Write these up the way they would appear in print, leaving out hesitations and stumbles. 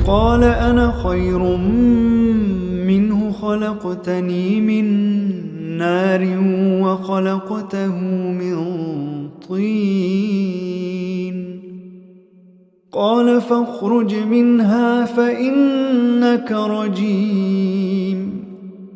قال أنا خير منه خلقتني من نار وخلقته من طين قال فاخرج منها فإنك رجيم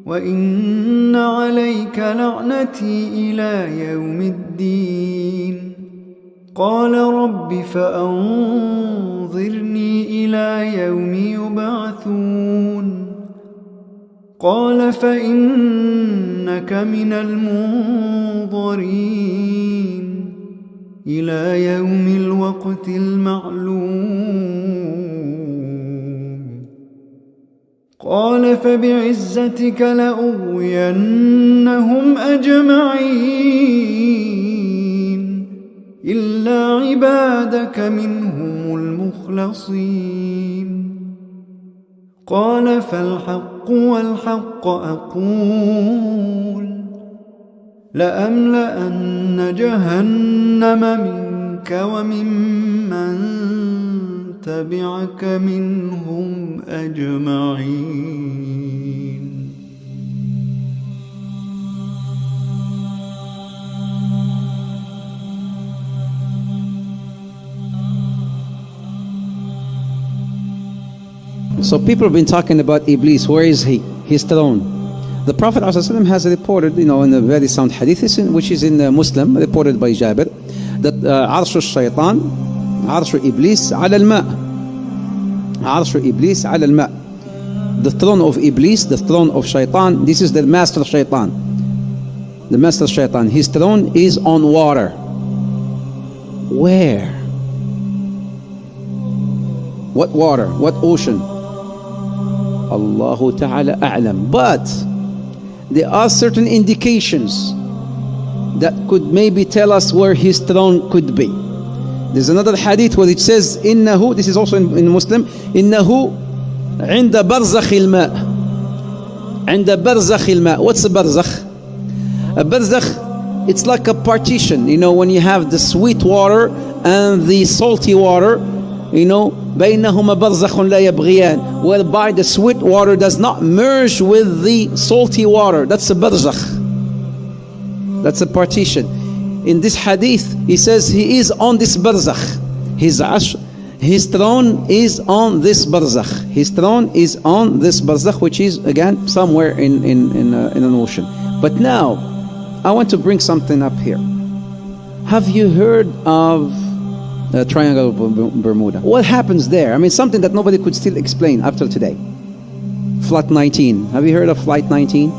وإن عليك لعنتي إلى يوم الدين قال رب فأنظرني إلى يوم يبعثون قال فإنك من المنظرين إلى يوم الوقت المعلوم قال فبعزتك لأغوينهم أجمعين إلا عبادك منهم المخلصين قال فالحق والحق أقول لأملأن جهنم منك وممن تبعك منهم أجمعين. So people have been talking about Iblis. Where is he? His throne. The Prophet ﷺ has reported, in a very sound hadith, which is in Muslim, reported by Jabir, that Arsh al-Shaytan, Arsh Iblis ala al-ma'. Arsh Iblis ala al-ma'. The throne of Iblis, the throne of Shaytan, this is the master Shaytan. The master Shaytan, his throne is on water. Where? What water? What ocean? Allahu Ta'ala a'lam. But there are certain indications that could maybe tell us where his throne could be. There's another hadith where it says, "Innahu," this is also in Muslim, "Innahu 'inda barzakh al-ma'." 'Inda barzakh al-ma'. What's a barzakh? A barzakh, it's like a partition. When you have the sweet water and the salty water, بينهما برزخ لا يبغيان, whereby the sweet water does not merge with the salty water. That's a barzakh. That's a partition. In this hadith, he says he is on this barzakh. His throne is on this barzakh. His throne is on this barzakh, which is again somewhere in an ocean. But now, I want to bring something up here. Have you heard of Triangle of Bermuda? What happens there? Something that nobody could still explain up till today. Flight 19. Have you heard of Flight 19?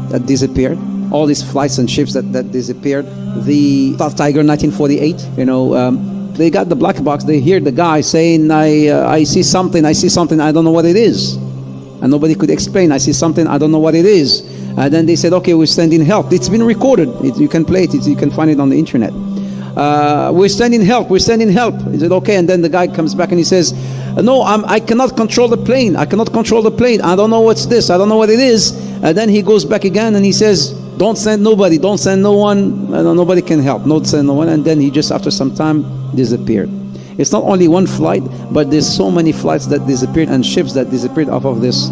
That disappeared. All these flights and ships that disappeared. The South Tiger 1948. They got the black box. They hear the guy saying, I see something, I don't know what it is. And nobody could explain. I see something, I don't know what it is. And then they said, okay, we're sending help. It's been recorded. You can play it. You can find it on the internet. We're sending help. He said, okay. And then the guy comes back and he says, no, I cannot control the plane. I cannot control the plane. I don't know what's this. I don't know what it is. And then he goes back again and he says, don't send nobody. Don't send no one. Nobody can help. Don't send no one. And then he just, after some time, disappeared. It's not only one flight, but there's so many flights that disappeared and ships that disappeared off of this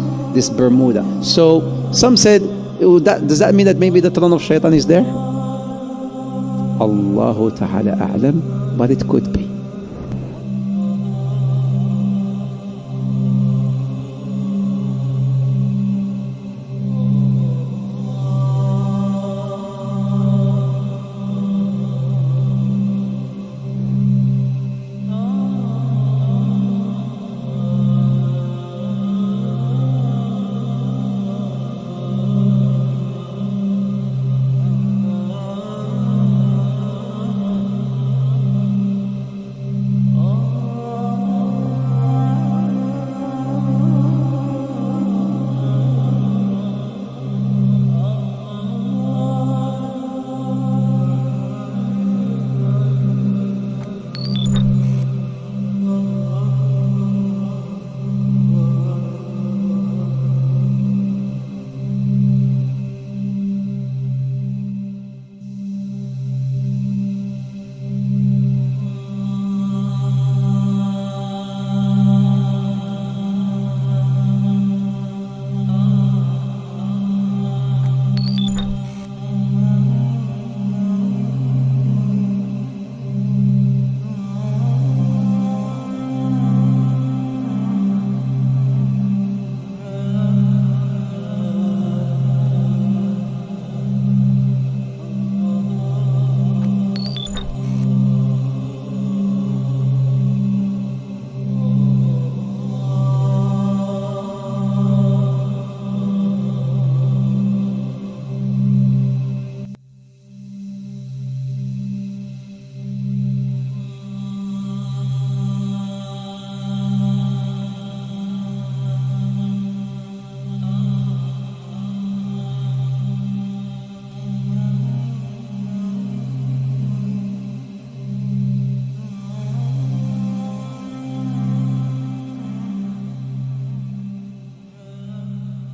Bermuda. So some said, does that mean that maybe the throne of Shaitan is there? Allahu Ta'ala a'lam, but it could be.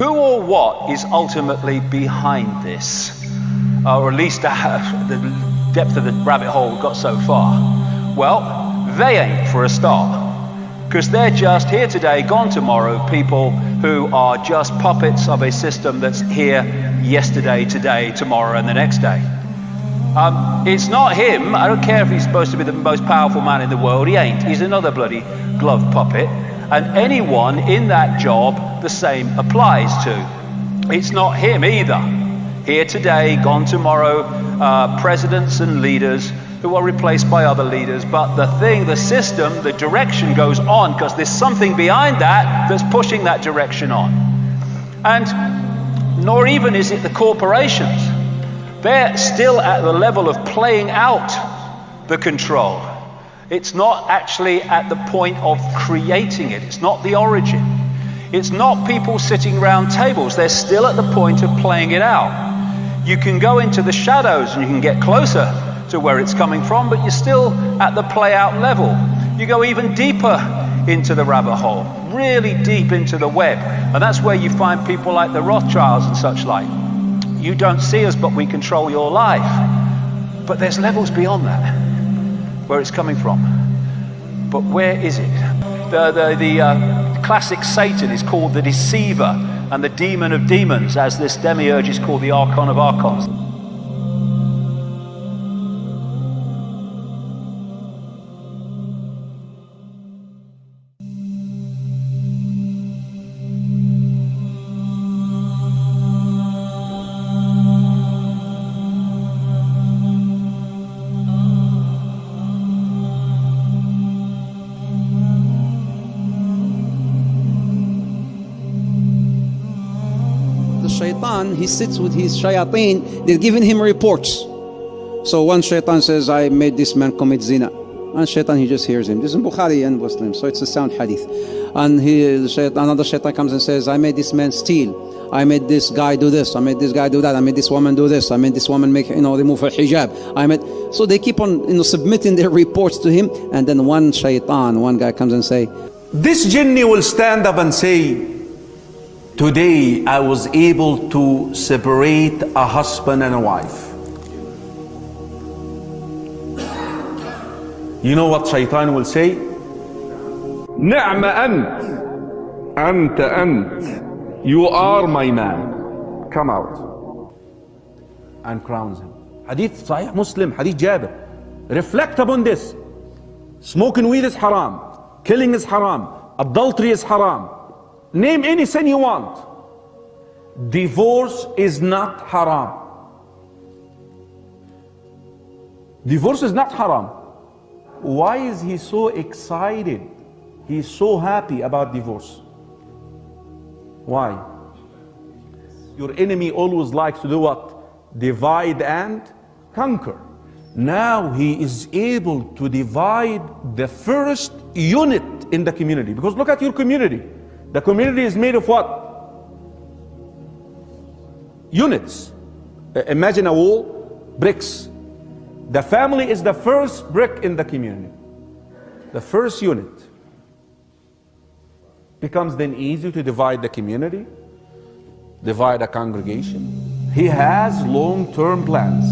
Who or what is ultimately behind this? Or at least the depth of the rabbit hole got so far. Well, they ain't for a start. Because they're just here today, gone tomorrow, people who are just puppets of a system that's here yesterday, today, tomorrow, and the next day. It's not him. I don't care if he's supposed to be the most powerful man in the world. He ain't. He's another bloody glove puppet. And anyone in that job, the same applies to. It's not him either. Here today, gone tomorrow, presidents and leaders who are replaced by other leaders. But the system, the direction goes on because there's something behind that that's pushing that direction on. And nor even is it the corporations. They're still at the level of playing out the control. It's not actually at the point of creating it. It's not the origin. It's not people sitting round tables. They're still at the point of playing it out. You can go into the shadows and you can get closer to where it's coming from, but you're still at the play out level. You go even deeper into the rabbit hole, really deep into the web. And that's where you find people like the Rothschilds and such like. You don't see us, but we control your life. But there's levels beyond that, where it's coming from. But where is it? The classic Satan is called the deceiver and the demon of demons, as this demiurge is called the archon of archons. Shaitan, he sits with his shayateen, they're giving him reports. So one shaitan says, I made this man commit zina. And shaitan, he just hears him. This is in Bukhari and Muslim, so it's a sound hadith. And another shaitan comes and says, I made this man steal. I made this guy do this. I made this guy do that. I made this woman do this. I made this woman make, remove her hijab. So they keep on, submitting their reports to him. And then one guy comes and say, this jinni will stand up and say, today I was able to separate a husband and a wife. You know what shaitan will say? نعم أنت you are my man. Come out. And crowns him. Hadith Sahih Muslim, Hadith Jabir. Reflect upon this. Smoking weed is haram. Killing is haram. Adultery is haram. Name any sin you want. Divorce is not haram. Divorce is not haram. Why is he so excited? He's so happy about divorce. Why? Your enemy always likes to do what? Divide and conquer. Now he is able to divide the first unit in the community. Because look at your community. The community is made of what? Units. Imagine a wall, bricks. The family is the first brick in the community. The first unit. Becomes then easy to divide the community, divide a congregation. He has long-term plans.